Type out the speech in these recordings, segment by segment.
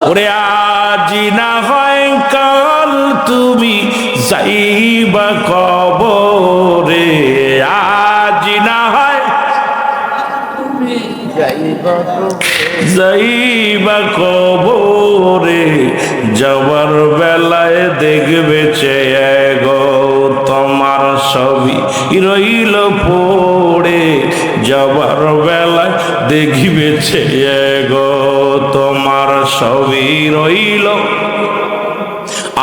ওরে আজি না হয় কাল তুমি যাইবা কবরে, আজি না হয় যাইবা কবরে, যাবার বেলায় দেখবে চেয়ে গো তোমার ছবি রইল পড়ে, যাবার বেলায় দেখবে চেয়ে গো তোমার ছবি রইল।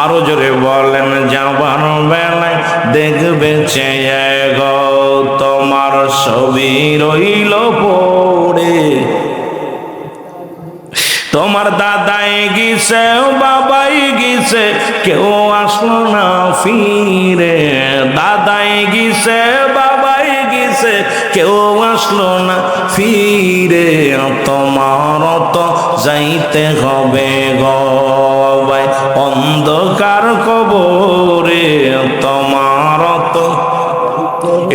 আরো জোরে বলেন, যাবার বেলায় দেখবে চেয়ে গো তোমার ছবি রইল পড়ে। তোমার দাদাই গিয়েছে বাবাই গিয়েছে কেউ আসলো না ফিরে, দাদাই গিয়েছে বাবাই গিয়েছে কেউ আসলো না ফিরে, তোমার তো যাইতে হবে গো ভাই অন্ধকার কবরে, তোমার তো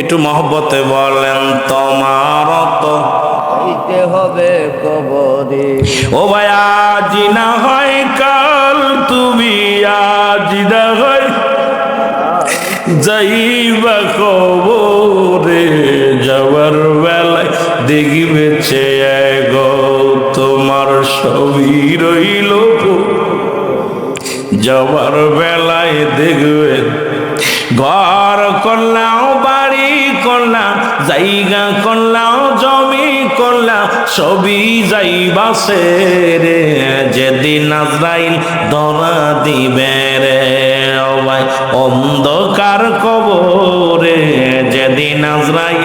একটু মহব্বতে বলেন তোমার তো হবে কবরে। ও ভাই আজি না হয় কাল তুমি, আজি না হয় যাইবা কবরে, যাবার বেলায় দেখবে চেয়ে গো তোমার ছবি রইল, যাবার বেলায় দেখবে ঘর করলাম বাড়ি করলাম জায়গা করলাম জমি করলাম সবই যাইবাসে রে, যেদিন আজরাইল ধরা দিবে রে ও ভাই অন্ধকার কবরে, যেদিন আজরাইল